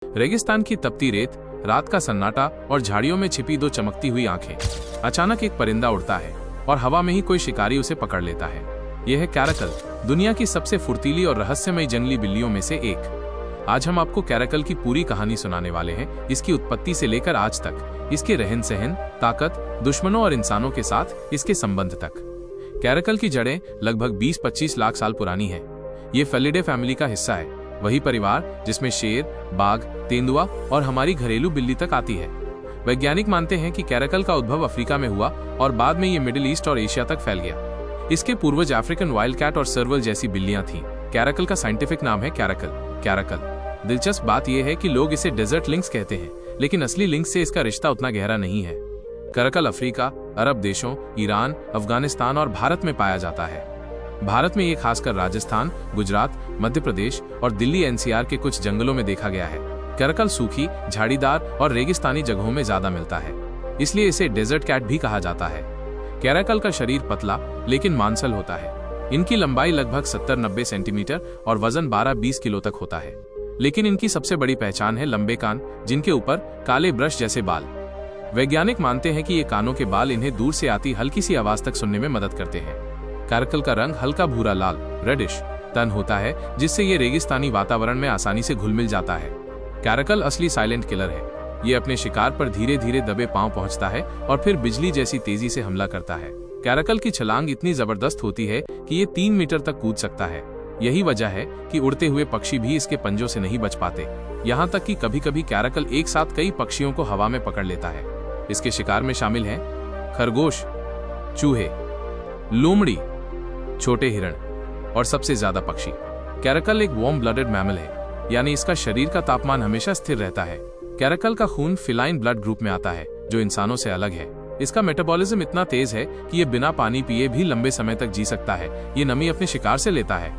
रेगिस्तान की तपती रेत, रात का सन्नाटा और झाड़ियों में छिपी दो चमकती हुई आंखें। अचानक एक परिंदा उड़ता है और हवा में ही कोई शिकारी उसे पकड़ लेता है। यह है कैरकल, दुनिया की सबसे फुर्तीली और रहस्यमयी जंगली बिल्लियों में से एक। आज हम आपको कैरकल की पूरी कहानी सुनाने वाले हैं, इसकी उत्पत्ति से लेकर आज तक, इसके रहन सहन, ताकत, दुश्मनों और इंसानों के साथ इसके संबंध तक। कैरकल की जड़ें लगभग 20-25 लाख साल पुरानी हैं। ये फेलिडे फैमिली का हिस्सा है, वही परिवार जिसमें शेर, बाघ, तेंदुआ और हमारी घरेलू बिल्ली तक आती है। वैज्ञानिक मानते हैं कि कैरकल का उद्भव अफ्रीका में हुआ और बाद में ये मिडिल ईस्ट और एशिया तक फैल गया। इसके पूर्वज अफ्रीकन वाइल्ड कैट और सर्वल जैसी बिल्लियां थीं। कैरकल का साइंटिफिक नाम है कैरकल। दिलचस्प बात यह है कि लोग इसे डेजर्ट लिंक्स कहते हैं, लेकिन असली लिंक्स से इसका रिश्ता उतना गहरा नहीं है। कैरकल अफ्रीका, अरब देशों, ईरान, अफगानिस्तान और भारत में पाया जाता है। भारत में ये खासकर राजस्थान, गुजरात, मध्य प्रदेश और दिल्ली एनसीआर के कुछ जंगलों में देखा गया है। कैरकल सूखी, झाड़ीदार और रेगिस्तानी जगहों में ज्यादा मिलता है, इसलिए इसे डेजर्ट कैट भी कहा जाता है। कैरकल का शरीर पतला लेकिन मांसल होता है। इनकी लंबाई लगभग 70-90 सेंटीमीटर और वजन 12-20 किलो तक होता है। लेकिन इनकी सबसे बड़ी पहचान है लंबे कान, जिनके ऊपर काले ब्रश जैसे बाल। वैज्ञानिक मानते हैं कि ये कानों के बाल इन्हें दूर से आती हल्की सी आवाज तक सुनने में मदद करते हैं। कैरकल का रंग हल्का भूरा लाल रेडिश तन होता है, जिससे ये रेगिस्तानी वातावरण में आसानी से घुल मिल जाता है। कैरकल असली साइलेंट किलर है। ये अपने शिकार पर धीरे धीरे दबे पांव पहुंचता है और फिर बिजली जैसी तेजी से हमला करता है। कैरकल की छलांग इतनी जबरदस्त होती है कि ये 3 मीटर तक कूद सकता है। यही वजह है कि उड़ते हुए पक्षी भी इसके पंजों से नहीं बच पाते। यहाँ तक कि कभी कभी कैरकल एक साथ कई पक्षियों को हवा में पकड़ लेता है। इसके शिकार में शामिल हैं खरगोश, चूहे, लोमड़ी, छोटे हिरण और सबसे ज्यादा पक्षी। कैरकल एक वार्म ब्लडेड मैमल है, यानी इसका शरीर का तापमान हमेशा स्थिर रहता है। कैरकल का खून फिलाइन ब्लड ग्रुप में आता है, जो इंसानों से अलग है। इसका मेटाबॉलिज्म इतना तेज है कि ये बिना पानी पिए भी लंबे समय तक जी सकता है। ये नमी अपने शिकार से लेता है।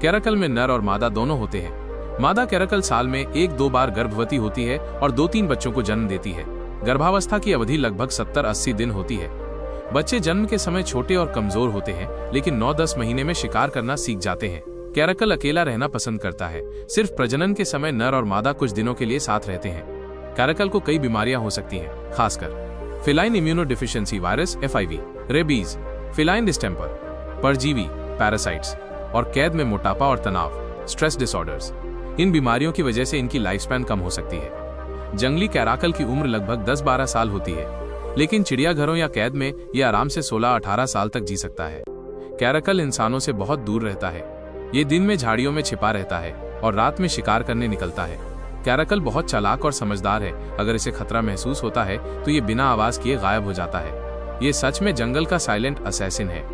कैरकल में नर और मादा दोनों होते हैं। मादा कैरकल साल में 1-2 बार गर्भवती होती है और 2-3 बच्चों को जन्म देती है। गर्भावस्था की अवधि लगभग 70-80 दिन होती है। बच्चे जन्म के समय छोटे और कमजोर होते हैं, लेकिन 9-10 महीने में शिकार करना सीख जाते हैं। कैरकल अकेला रहना पसंद करता है। सिर्फ प्रजनन के समय नर और मादा कुछ दिनों के लिए साथ रहते हैं। कैरकल को कई बीमारियां हो सकती हैं, खासकर feline immunodeficiency virus FIV, rabies, feline distemper, परजीवी, पैरासाइट्स और कैद में मोटापा और तनाव, स्ट्रेस डिसऑर्डर्स। इन बीमारियों की वजह से इनकी लाइफ स्पैन कम हो सकती है। जंगली कैरकल की उम्र लगभग 10-12 साल होती है, लेकिन चिड़ियाघरों या कैद में ये आराम से 16-18 साल तक जी सकता है। कैरकल इंसानों से बहुत दूर रहता है। ये दिन में झाड़ियों में छिपा रहता है और रात में शिकार करने निकलता है। कैरकल बहुत चालाक और समझदार है। अगर इसे खतरा महसूस होता है तो ये बिना आवाज किए गायब हो जाता है। ये सच में जंगल का साइलेंट असैसिन है।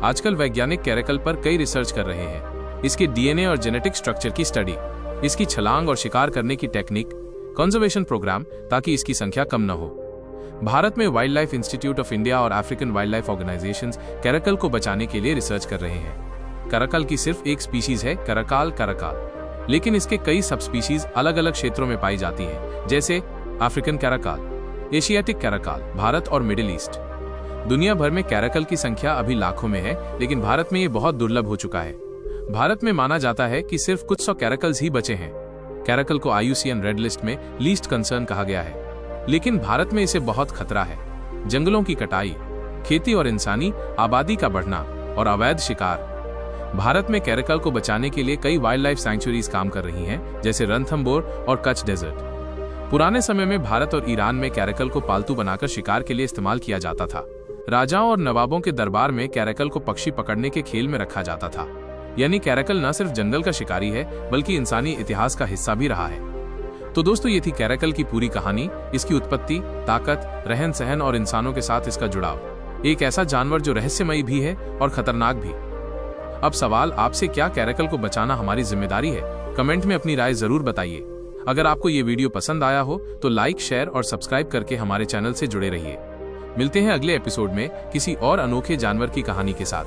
आजकल वैज्ञानिक कैरकल पर कई रिसर्च कर रहे हैं। इसके DNA और जेनेटिक स्ट्रक्चर की स्टडी, इसकी छलांग और शिकार करने की टेक्निक, कंजर्वेशन प्रोग्राम, ताकि इसकी संख्या कम न हो। भारत में Wildlife Institute of India और African wildlife organisations caracal को बचाने के लिए रिसर्च कर रहे हैं। कैरकल की सिर्फ एक स्पीशीज है, कैरकाल, लेकिन इसके कई सब स्पीशीज अलग अलग क्षेत्रों में पाई जाती हैं, जैसे अफ्रीकन कैरकाल, एशियाटिक कैरकाल, भारत और मिडिल ईस्ट। दुनिया भर में कैरकल की संख्या अभी लाखों में है, लेकिन भारत में ये बहुत दुर्लभ हो चुका है। भारत में माना जाता है कि सिर्फ कुछ 100 कैरकल्स ही बचे हैं। कैरकल को IUCN रेड लिस्ट में लीस्ट कंसर्न कहा गया है, लेकिन भारत में इसे बहुत खतरा है। जंगलों की कटाई, खेती और इंसानी आबादी का बढ़ना और अवैध शिकार। भारत में कैरकल को बचाने के लिए कई वाइल्ड लाइफ सैंक्चुरीज काम कर रही हैं, जैसे रणथंबोर और कच्छ डेजर्ट। पुराने समय में भारत और ईरान में कैरकल को पालतू बनाकर शिकार के लिए इस्तेमाल किया जाता था। राजाओं और नवाबों के दरबार में कैरकल को पक्षी पकड़ने के खेल में रखा जाता था। यानी कैरकल न सिर्फ जंगल का शिकारी है, बल्कि इंसानी इतिहास का हिस्सा भी रहा है। तो दोस्तों, ये थी कैरकल की पूरी कहानी, इसकी उत्पत्ति, ताकत, रहन सहन और इंसानों के साथ इसका जुड़ाव। एक ऐसा जानवर जो रहस्यमयी भी है और खतरनाक भी। अब सवाल आपसे, क्या कैरकल को बचाना हमारी जिम्मेदारी है? कमेंट में अपनी राय जरूर बताइए। अगर आपको ये वीडियो पसंद आया हो तो लाइक, शेयर और सब्सक्राइब करके हमारे चैनल से जुड़े रहिए। मिलते हैं अगले एपिसोड में किसी और अनोखे जानवर की कहानी के साथ।